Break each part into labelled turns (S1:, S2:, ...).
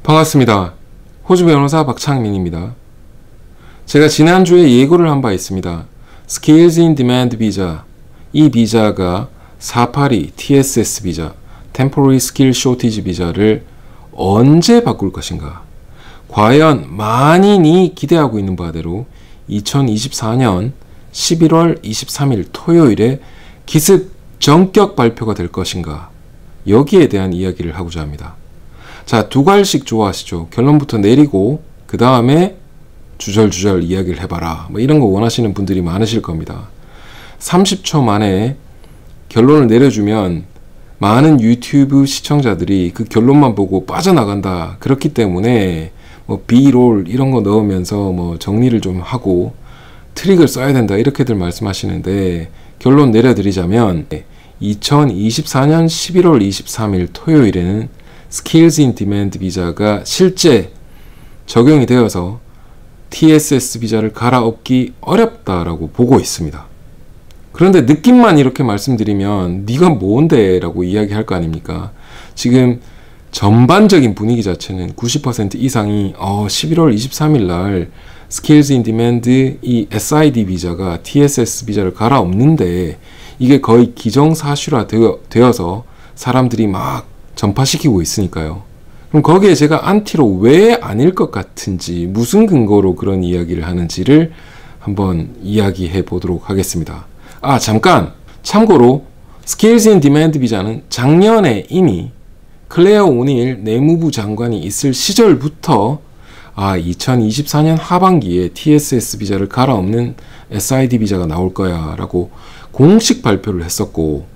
S1: 반갑습니다. 호주 변호사 박창민입니다. 제가 지난주에 예고를 한 바 있습니다. Skills in Demand 비자, 이 비자가 482 TSS 비자, Temporary Skill Shortage 비자를 언제 바꿀 것인가? 과연 만인이 기대하고 있는 바대로 2024년 11월 23일 토요일에 기습 전격 발표가 될 것인가? 여기에 대한 이야기를 하고자 합니다. 자, 두 갈씩 좋아하시죠? 결론부터 내리고 그 다음에 주절주절 이야기를 해봐라. 뭐 이런 거 원하시는 분들이 많으실 겁니다. 30초 만에 결론을 내려주면 많은 유튜브 시청자들이 그 결론만 보고 빠져나간다. 그렇기 때문에 뭐 B롤 이런 거 넣으면서 뭐 정리를 좀 하고 트릭을 써야 된다. 이렇게들 말씀하시는데 결론 내려드리자면 2024년 11월 23일 토요일에는 Skills in Demand 비자가 실제 적용이 되어서 TSS 비자를 갈아엎기 어렵다라고 보고 있습니다. 그런데 느낌만 이렇게 말씀드리면 네가 뭔데? 라고 이야기할 거 아닙니까? 지금 전반적인 분위기 자체는 90% 이상이 11월 23일 날 Skills in Demand 이 SID 비자가 TSS 비자를 갈아엎는데 이게 거의 기정사실화 되어서 사람들이 막 전파시키고 있으니까요. 그럼 거기에 제가 안티로 왜 아닐 것 같은지, 무슨 근거로 그런 이야기를 하는지를 한번 이야기해 보도록 하겠습니다. 잠깐! 참고로 Skills in Demand 비자는 작년에 이미 클레어 오닐 내무부 장관이 있을 시절부터 2024년 하반기에 TSS 비자를 갈아엎는 SID 비자가 나올 거야 라고 공식 발표를 했었고,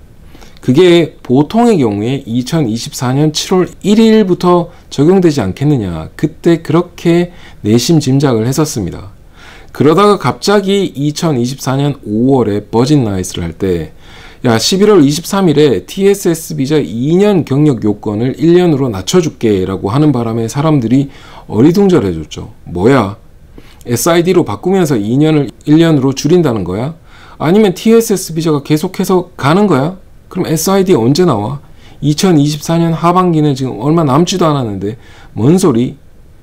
S1: 그게 보통의 경우에 2024년 7월 1일부터 적용되지 않겠느냐, 그때 그렇게 내심 짐작을 했었습니다. 그러다가 갑자기 2024년 5월에 버진라이스를 할 때 11월 23일에 TSS 비자 2년 경력 요건을 1년으로 낮춰줄게 라고 하는 바람에 사람들이 어리둥절해졌죠. 뭐야? SID로 바꾸면서 2년을 1년으로 줄인다는 거야? 아니면 TSS 비자가 계속해서 가는 거야? 그럼 SID 언제 나와? 2024년 하반기는 지금 얼마 남지도 않았는데 뭔 소리?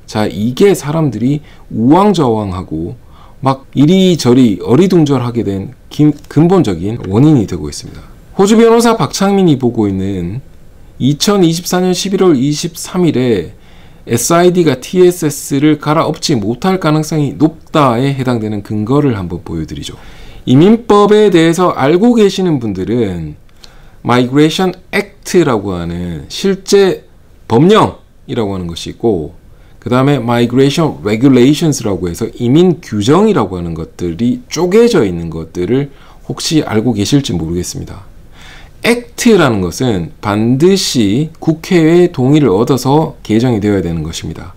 S1: 자, 이게 사람들이 우왕좌왕하고 막 이리저리 어리둥절하게 된 근본적인 원인이 되고 있습니다. 호주 변호사 박창민이 보고 있는 2024년 11월 23일에 SID가 TSS를 갈아엎지 못할 가능성이 높다에 해당되는 근거를 한번 보여드리죠. 이민법에 대해서 알고 계시는 분들은 Migration Act라고 하는 실제 법령이라고 하는 것이 있고, 그 다음에 Migration Regulations라고 해서 이민 규정이라고 하는 것들이 쪼개져 있는 것들을 혹시 알고 계실지 모르겠습니다. Act라는 것은 반드시 국회의 동의를 얻어서 개정이 되어야 되는 것입니다.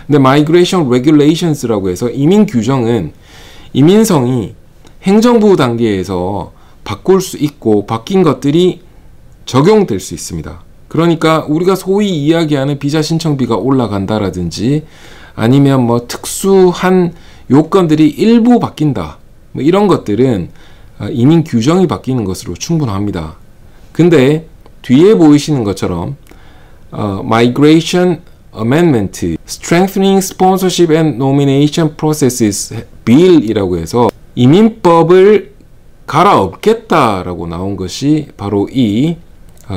S1: 근데 Migration Regulations라고 해서 이민 규정은 이민성이 행정부 단계에서 바꿀 수 있고 바뀐 것들이 적용될 수 있습니다. 그러니까 우리가 소위 이야기하는 비자 신청비가 올라간다라든지 아니면 뭐 특수한 요건들이 일부 바뀐다, 뭐 이런 것들은 이민 규정이 바뀌는 것으로 충분합니다. 근데 뒤에 보이시는 것처럼 Migration Amendment, Strengthening Sponsorship and Nomination Processes Bill이라고 해서 이민법을 갈아엎겠다라고 나온 것이 바로 이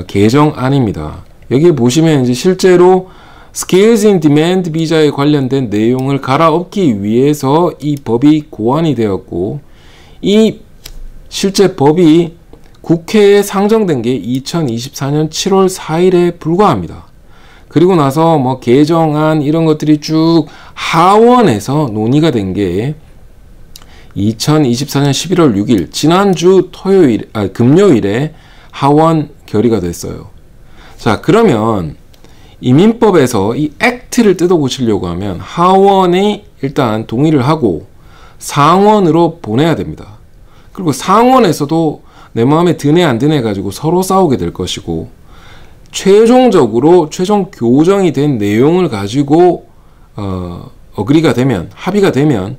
S1: 개정안입니다. 여기 보시면 이제 실제로 Skills in Demand 비자에 관련된 내용을 갈아엎기 위해서 이 법이 고안이 되었고, 이 실제 법이 국회에 상정된 게 2024년 7월 4일에 불과합니다. 그리고 나서 뭐 개정안 이런 것들이 쭉 하원에서 논의가 된 게 2024년 11월 6일 지난주 금요일에 하원 결의가 됐어요. 자, 그러면 이민법에서 이 액트를 뜯어고치려고 하면 하원이 일단 동의를 하고 상원으로 보내야 됩니다. 그리고 상원에서도 내 마음에 드네 안 드네 가지고 서로 싸우게 될 것이고, 최종적으로 최종 교정이 된 내용을 가지고 어그리가 되면, 합의가 되면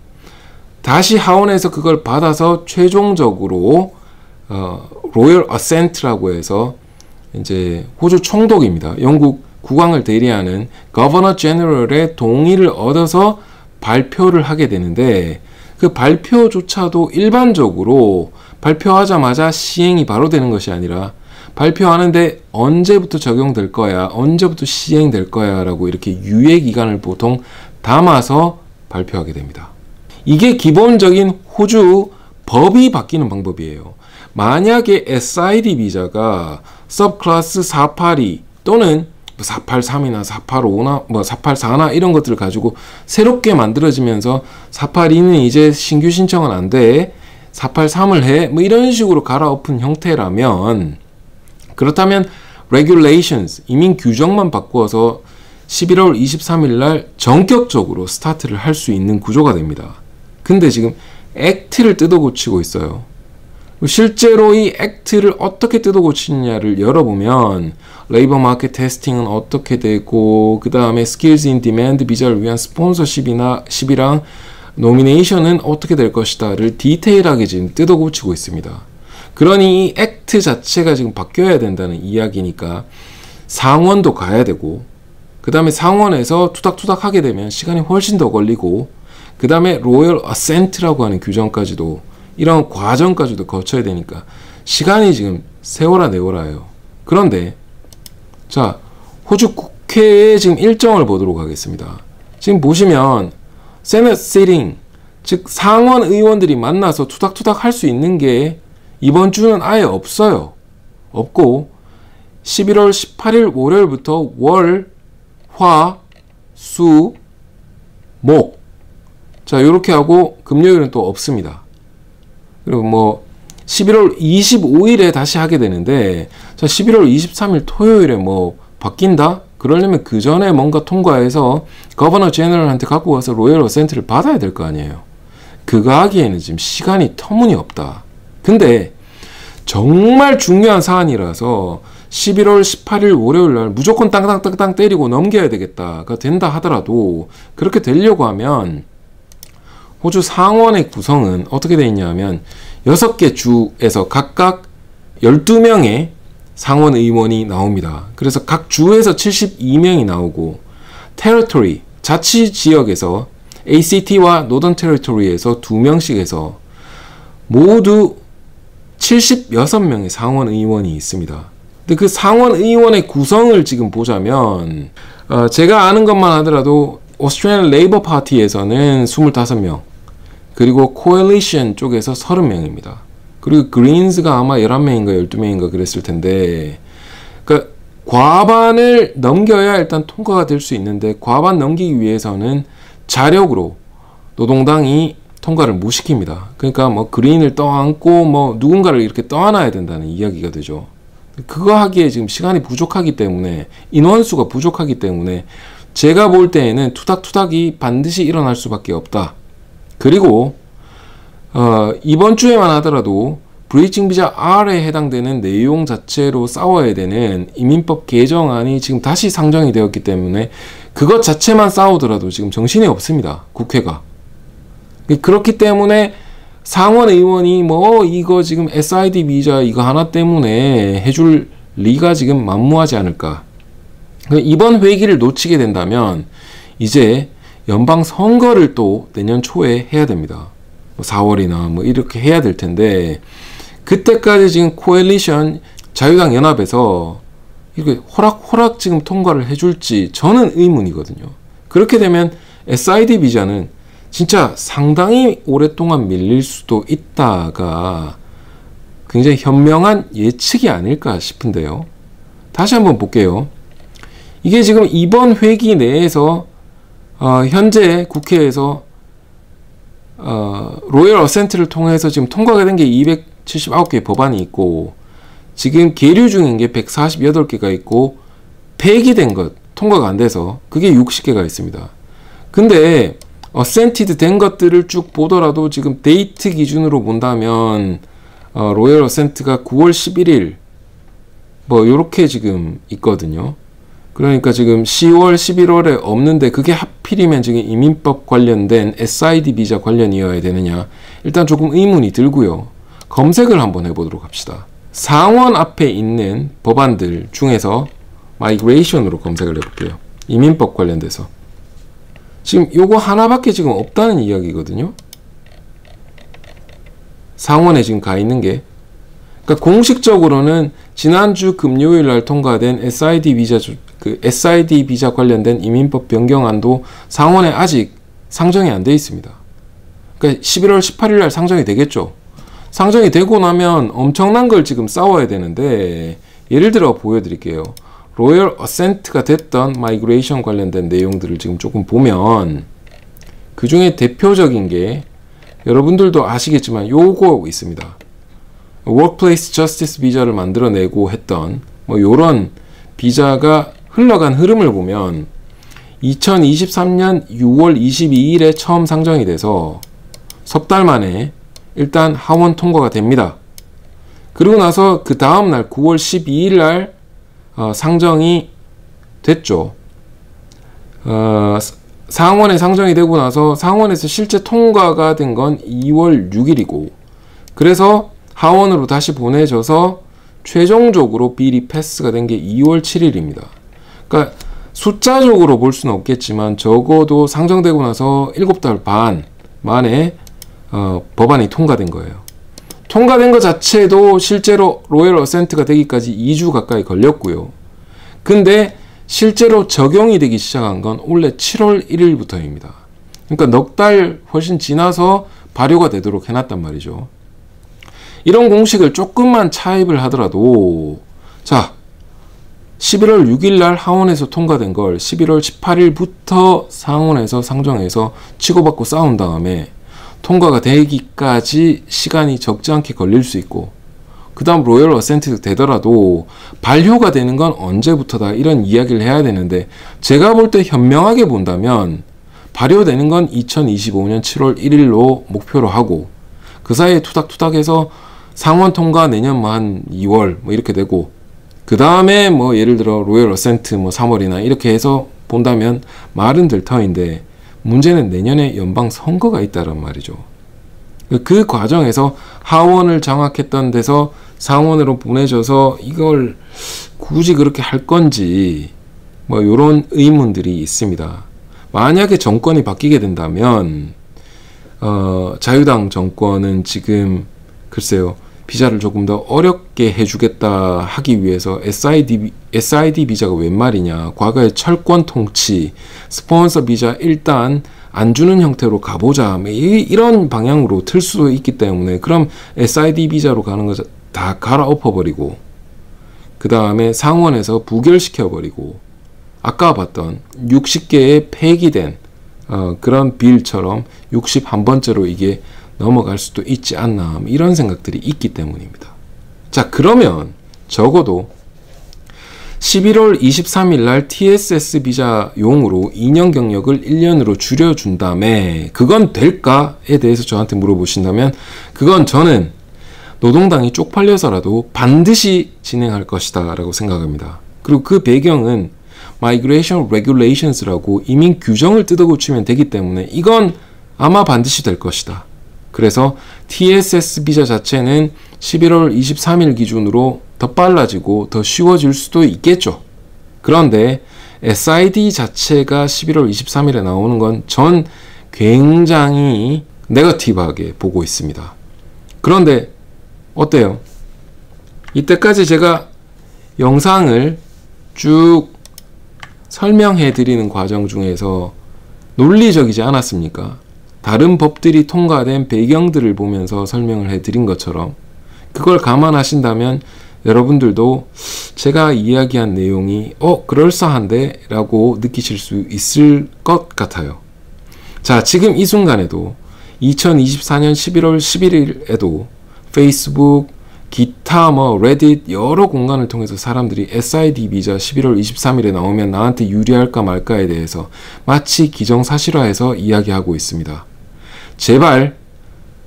S1: 다시 하원에서 그걸 받아서 최종적으로 로열 어센트라고 해서 이제 호주 총독입니다. 영국 국왕을 대리하는 Governor General의 동의를 얻어서 발표를 하게 되는데 그 발표조차도 일반적으로 발표하자마자 시행이 바로 되는 것이 아니라 발표하는데 언제부터 적용될 거야, 언제부터 시행될 거야 라고 이렇게 유예기간을 보통 담아서 발표하게 됩니다. 이게 기본적인 호주 법이 바뀌는 방법이에요. 만약에 SID 비자가 서브클래스 482 또는 483이나 485나 484나 이런 것들을 가지고 새롭게 만들어지면서 482는 이제 신규 신청은 안 돼, 483을 해, 뭐 이런 식으로 갈아엎은 형태라면, 그렇다면 regulations, 이민 규정만 바꾸어서 11월 23일 날 전격적으로 스타트를 할 수 있는 구조가 됩니다. 근데 지금 액트를 뜯어고치고 있어요. 실제로 이 액트를 어떻게 뜯어고치느냐를 열어보면 레이버 마켓 테스팅은 어떻게 되고, 그 다음에 스킬즈 인 디맨드 비자를 위한 스폰서십이랑 노미네이션은 어떻게 될 것이다를 디테일하게 지금 뜯어고치고 있습니다. 그러니 이 액트 자체가 지금 바뀌어야 된다는 이야기니까 상원도 가야 되고, 그 다음에 상원에서 투닥투닥 하게 되면 시간이 훨씬 더 걸리고, 그 다음에 로열 어센트라고 하는 규정까지도, 이런 과정까지도 거쳐야 되니까 시간이 지금 세월아 내월아예요. 그런데 자, 호주 국회의 지금 일정을 보도록 하겠습니다. 지금 보시면 세넷 시팅, 즉 상원 의원들이 만나서 투닥투닥 할 수 있는 게 이번 주는 아예 없어요. 없고 11월 18일 월요일부터 월, 화, 수, 목, 자 요렇게 하고 금요일은 또 없습니다. 그리고 뭐 11월 25일에 다시 하게 되는데, 자 11월 23일 토요일에 뭐 바뀐다? 그러려면 그 전에 뭔가 통과해서 거버너 제너럴한테 갖고 와서 로열 어센트를 받아야 될 거 아니에요. 그거 하기에는 지금 시간이 터무니없다. 근데 정말 중요한 사안이라서 11월 18일 월요일 날 무조건 땅땅땅땅 때리고 넘겨야 되겠다가 된다 하더라도, 그렇게 되려고 하면 호주 상원의 구성은 어떻게 되어 있냐면 6개 주에서 각각 12명의 상원 의원이 나옵니다. 그래서 각 주에서 72명이 나오고, 테리토리, 자치 지역에서 ACT와 노던 테리토리에서 2명씩 해서 모두 76명의 상원 의원이 있습니다. 근데 그 상원 의원의 구성을 지금 보자면 제가 아는 것만 하더라도 오스트레일리안 레이버 파티에서는 25명, 그리고 코얼리션 쪽에서 30명입니다. 그리고 그린스가 아마 11명인가 12명인가 그랬을 텐데, 그러니까 과반을 넘겨야 일단 통과가 될 수 있는데, 과반 넘기기 위해서는 자력으로 노동당이 통과를 못 시킵니다. 그러니까 뭐 그린을 떠안고 뭐 누군가를 이렇게 떠안아야 된다는 이야기가 되죠. 그거 하기에 지금 시간이 부족하기 때문에, 인원수가 부족하기 때문에 제가 볼 때에는 투닥투닥이 반드시 일어날 수밖에 없다. 그리고 이번 주에만 하더라도 브리징 비자 R에 해당되는 내용 자체로 싸워야 되는 이민법 개정안이 지금 다시 상정이 되었기 때문에 그것 자체만 싸우더라도 지금 정신이 없습니다. 국회가. 그렇기 때문에 상원 의원이 뭐 이거 지금 SID 비자 이거 하나 때문에 해줄 리가 지금 만무하지 않을까. 이번 회기를 놓치게 된다면 이제 연방 선거를 또 내년 초에 해야 됩니다. 4월이나 뭐 이렇게 해야 될 텐데, 그때까지 지금 코앨리션 자유당 연합에서 이렇게 호락호락 지금 통과를 해줄지 저는 의문이거든요. 그렇게 되면 SID 비자는 진짜 상당히 오랫동안 밀릴 수도 있다가 굉장히 현명한 예측이 아닐까 싶은데요. 다시 한번 볼게요. 이게 지금 이번 회기 내에서 현재 국회에서 로열 어센트를 통해서 지금 통과가 된 게 279개 법안이 있고, 지금 계류 중인 게 148개가 있고, 폐기된 것, 통과가 안 돼서 그게 60개가 있습니다. 근데 어센티드 된 것들을 쭉 보더라도 지금 데이트 기준으로 본다면 로열 어센트가 9월 11일 뭐 요렇게 지금 있거든요. 그러니까 지금 10월, 11월에 없는데 그게 하필이면 지금 이민법 관련된 SID 비자 관련이어야 되느냐, 일단 조금 의문이 들고요. 검색을 한번 해보도록 합시다. 상원 앞에 있는 법안들 중에서 migration으로 검색을 해볼게요. 이민법 관련돼서. 지금 요거 하나밖에 지금 없다는 이야기거든요. 상원에 지금 가 있는 게. 그러니까 공식적으로는 지난주 금요일 날 통과된 SID 비자 관련된 이민법 변경안도 상원에 아직 상정이 안 돼 있습니다. 그러니까 11월 18일 날 상정이 되겠죠. 상정이 되고 나면 엄청난 걸 지금 싸워야 되는데, 예를 들어 보여드릴게요. 로열 어센트가 됐던 마이그레이션 관련된 내용들을 지금 조금 보면, 그 중에 대표적인 게 여러분들도 아시겠지만 요거 있습니다. 워크플레이스 저스티스 비자를 만들어내고 했던 뭐 요런 비자가 흘러간 흐름을 보면 2023년 6월 22일에 처음 상정이 돼서 석 달 만에 일단 하원 통과가 됩니다. 그리고 나서 그 다음날 9월 12일 날 상정이 됐죠. 상원에 상정이 되고 나서 상원에서 실제 통과가 된 건 2월 6일이고, 그래서 하원으로 다시 보내져서 최종적으로 빌이 패스가 된 게 2월 7일입니다. 그러니까 숫자적으로 볼 수는 없겠지만 적어도 상정되고 나서 7달 반 만에 법안이 통과된 거예요. 통과된 것 자체도 실제로 로열 어센트가 되기까지 2주 가까이 걸렸고요. 근데 실제로 적용이 되기 시작한 건 원래 7월 1일부터입니다. 그러니까 넉 달 훨씬 지나서 발효가 되도록 해놨단 말이죠. 이런 공식을 조금만 차입을 하더라도, 자, 11월 6일 날 하원에서 통과된 걸 11월 18일부터 상원에서 상정해서 치고받고 싸운 다음에 통과가 되기까지 시간이 적지 않게 걸릴 수 있고, 그 다음 로열 어센트 되더라도 발효가 되는 건 언제부터다, 이런 이야기를 해야 되는데, 제가 볼 때 현명하게 본다면 발효되는 건 2025년 7월 1일로 목표로 하고, 그 사이에 투닥투닥해서 상원 통과 내년 뭐 한 2월 뭐 이렇게 되고, 그 다음에 뭐 예를 들어 로열 어센트 뭐 3월이나 이렇게 해서 본다면 말은 될 터인데, 문제는 내년에 연방 선거가 있다란 말이죠. 그 과정에서 하원을 장악했던 데서 상원으로 보내져서 이걸 굳이 그렇게 할 건지 뭐 이런 의문들이 있습니다. 만약에 정권이 바뀌게 된다면 자유당 정권은 지금 글쎄요, 비자를 조금 더 어렵게 해주겠다 하기 위해서 SID 비자가 웬 말이냐, 과거의 철권 통치, 스폰서 비자 일단 안 주는 형태로 가보자, 이런 방향으로 틀 수도 있기 때문에, 그럼 SID 비자로 가는 거 다 갈아엎어버리고, 그 다음에 상원에서 부결시켜버리고, 아까 봤던 60개의 폐기된 그런 빌처럼 61번째로 이게 넘어갈 수도 있지 않나, 이런 생각들이 있기 때문입니다. 자, 그러면 적어도 11월 23일 날 TSS 비자용으로 2년 경력을 1년으로 줄여준 다음에 그건 될까에 대해서 저한테 물어보신다면, 그건 저는 노동당이 쪽팔려서라도 반드시 진행할 것이다 라고 생각합니다. 그리고 그 배경은 Migration Regulations라고 이민 규정을 뜯어고치면 되기 때문에 이건 아마 반드시 될 것이다. 그래서 TSS 비자 자체는 11월 23일 기준으로 더 빨라지고 더 쉬워질 수도 있겠죠. 그런데 SID 자체가 11월 23일에 나오는 건 전 굉장히 네거티브하게 보고 있습니다. 그런데 어때요? 이때까지 제가 영상을 쭉 설명해 드리는 과정 중에서 논리적이지 않았습니까? 다른 법들이 통과된 배경들을 보면서 설명을 해드린 것처럼 그걸 감안하신다면 여러분들도 제가 이야기한 내용이 그럴싸한데 라고 느끼실 수 있을 것 같아요. 자, 지금 이 순간에도 2024년 11월 11일에도 페이스북, 기타 레딧 여러 공간을 통해서 사람들이 SID 비자 11월 23일에 나오면 나한테 유리할까 말까에 대해서 마치 기정사실화해서 이야기하고 있습니다. 제발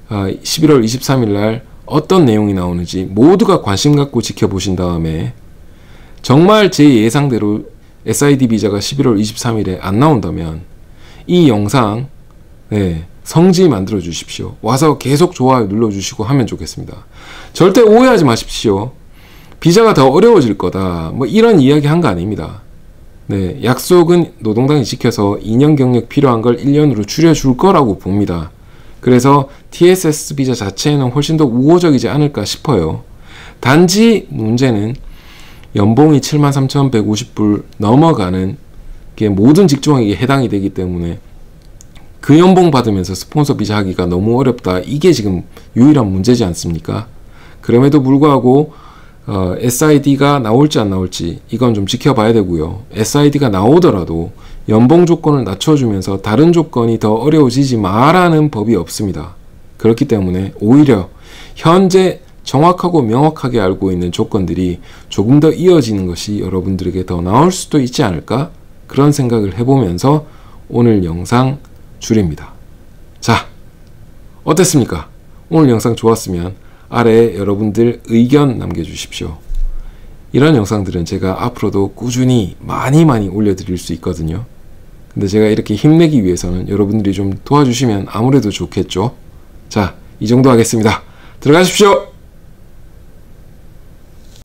S1: 11월 23일 날 어떤 내용이 나오는지 모두가 관심 갖고 지켜보신 다음에 정말 제 예상대로 SID 비자가 11월 23일에 안 나온다면 이 영상 성지 만들어 주십시오. 와서 계속 좋아요 눌러주시고 하면 좋겠습니다. 절대 오해하지 마십시오. 비자가 더 어려워질 거다. 뭐 이런 이야기 한 거 아닙니다. 네, 약속은 노동당이 지켜서 2년 경력 필요한 걸 1년으로 줄여줄 거라고 봅니다. 그래서 TSS 비자 자체는 훨씬 더 우호적이지 않을까 싶어요. 단지 문제는 연봉이 73,150불 넘어가는 게 모든 직종에게 해당이 되기 때문에 그 연봉 받으면서 스폰서 비자 하기가 너무 어렵다. 이게 지금 유일한 문제지 않습니까? 그럼에도 불구하고 SID가 나올지 안 나올지 이건 좀 지켜봐야 되고요. SID가 나오더라도 연봉 조건을 낮춰주면서 다른 조건이 더 어려워지지 마라는 법이 없습니다. 그렇기 때문에 오히려 현재 정확하고 명확하게 알고 있는 조건들이 조금 더 이어지는 것이 여러분들에게 더 나을 수도 있지 않을까? 그런 생각을 해보면서 오늘 영상 줄입니다. 자, 어땠습니까? 오늘 영상 좋았으면 아래에 여러분들 의견 남겨주십시오. 이런 영상들은 제가 앞으로도 꾸준히 많이 올려드릴 수 있거든요. 근데 제가 이렇게 힘내기 위해서는 여러분들이 좀 도와주시면 아무래도 좋겠죠. 자, 이 정도 하겠습니다. 들어가십시오.